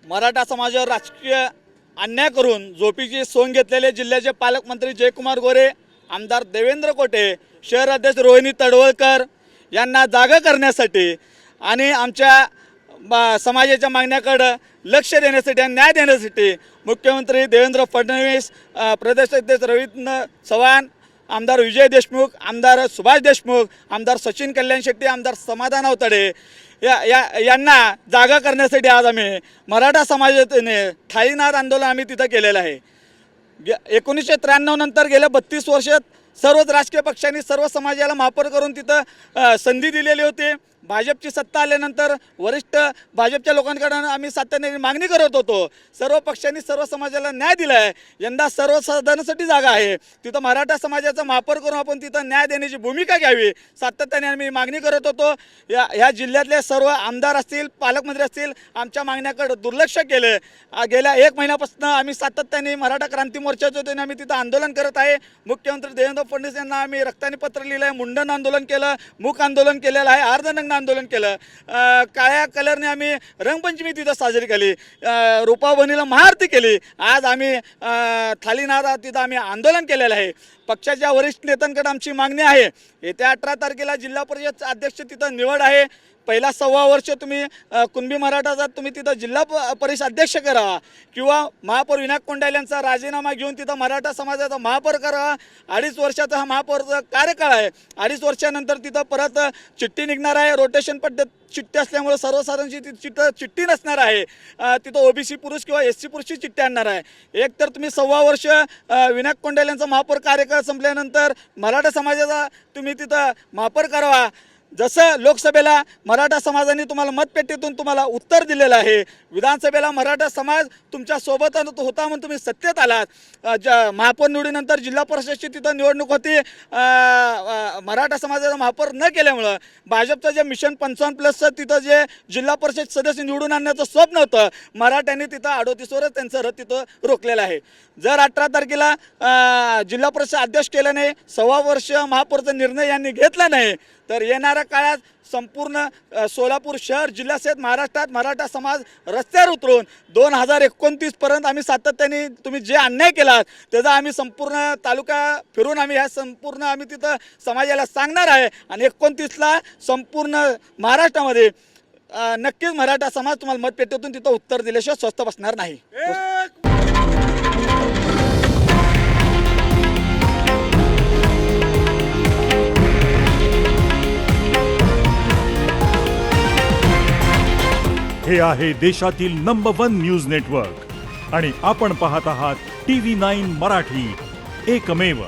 मराठा समाजावर राजकीय अन्याय करून झोपीची सोंग घेतलेले जिल्ह्याचे पालकमंत्री जयकुमार गोरे, आमदार देवेंद्र कोटे, शहर अध्यक्ष रोहिणी तडवळकर यांना जागा करण्यासाठी आणि आमच्या समाजाच्या मागण्याकडे लक्ष देण्यासाठी आणि न्याय देण्यासाठी मुख्यमंत्री देवेंद्र फडणवीस, प्रदेश अध्यक्ष रवींद्र चव्हाण, आमदार विजय देशमुख, आमदार सुभाष देशमुख, आमदार सचिन कल्याण शेट्टी, आमदार समाधान अवतडे यांना जागा करण्यासाठी आज आम्ही मराठा समाजाने ठाईनाद आंदोलन आम्ही तिथं केलेलं आहे। 1993 नंतर गेल्या 32 वर्षात सर्वच राजकीय पक्षांनी सर्व समाजाला महापौर करून तिथं संधी दिलेली होती। भाजपची सत्ता आल्यानंतर वरिष्ठ भाजपच्या लोकांकडून आम्ही सातत्याने मागणी करत होतो। सर्व पक्षांनी सर्व समाजाला न्याय दिला आहे। यंदा सर्वसाधारणसाठी जागा आहे, तिथं मराठा समाजाचा महापौर करून आपण तिथं न्याय देण्याची भूमिका घ्यावी सातत्याने आम्ही मागणी करत होतो। ह्या जिल्ह्यातले सर्व आमदार असतील, पालकमंत्री असतील, आमच्या मागण्याकडे दुर्लक्ष केले। गेल्या 1 महिन्यापासून आम्ही सातत्याने मराठा क्रांती मोर्चाच्या वतीने आम्ही तिथं आंदोलन करत आहे। मुख्यमंत्री देवेंद्र फडणवीस यांना आम्ही रक्तानी पत्र लिहिलं आहे, मुंडन आंदोलन केलं, मूक आंदोलन केलेलं आहे, अर्धनग्न आंदोलन केलं, काळ्या कलरने आम्ही रंगपंचमी तिथं साजरी केली, रूपाबहिणीला महाआरती केली। आज आम्ही थालीनादा तिथं आम्ही आंदोलन केलेलं आहे। पक्षाच्या वरिष्ठ नेत्यांकडे आमची मागणी आहे, येत्या 18 तारखेला जिल्हा परिषद अध्यक्ष तिथं निवड आहे। पहिला 1.25 वर्ष तुम्ही कुणबी मराठाचा तुम्ही तिथं जिल्हा परिषद अध्यक्ष करा किंवा महापौर विनायक कोंडाल यांचा राजीनामा घेऊन तिथं मराठा समाजाचा महापौर करा। 2.5 वर्षाचा हा महापौरचा कार्यकाळ आहे। 2.5 वर्षानंतर तिथं परत चिठ्ठी निघणार आहे। रोटेशन पद्धत चिठ्ठी असल्यामुळे सर्वसाधारणची चिठ्ठी नसणार आहे। तिथं ओबीसी पुरुष किंवा एससी पुरुषची चिठ्ठी आणणार आहे। एक तर तुम्ही 1.25 वर्ष विनायक कोंडाल यांचा महापौर कार्यकाळ संपल्यानंतर मराठा समाजाचा तुम्ही तिथं महापौर करावा। जसं लोकसभेला मराठा समाजाने तुम्हाला मतपेटीतून तुम्हाला उत्तर दिलेलं आहे, विधानसभेला मराठा समाज तुमच्या सोबत होता म्हणून तुम्ही सत्तेत आलात। महापौर निवडीनंतर जिल्हा परिषदची तिथं निवडणूक होती, मराठा समाजाचा महापौर न केल्यामुळं भाजपचं जे मिशन 55+ तिथं जे जिल्हा परिषद सदस्य निवडून आणण्याचं स्वप्न होतं, मराठ्यांनी तिथं 38वरच त्यांचं रथ तिथं रोखलेलं आहे। जर 18 तारखेला जिल्हा परिषद अध्यक्ष केलं नाही, 1.25 वर्ष महापौरचा निर्णय यांनी घेतला नाही, तर येणाऱ्या काळात संपूर्ण सोलापूर शहर जिल्ह्यासहित महाराष्ट्रात मराठा समाज रस्त्यावर उतरून 2029 पर्यंत आम्ही सातत्याने तुम्ही जे अन्याय केलात त्याचा आम्ही संपूर्ण तालुका फिरून आम्ही आम्ही तिथं समाजाला सांगणार आहे। आणि 29ला संपूर्ण महाराष्ट्रामध्ये नक्कीच मराठा समाज तुम्हाला मतपेटीतून तिथं उत्तर दिल्याशिवाय स्वस्थ बसणार नाही। हे आहे देशातील नंबर 1 न्यूज नेटवर्क आणि आपण पाहत आहात TV9 मराठी, एकमेव।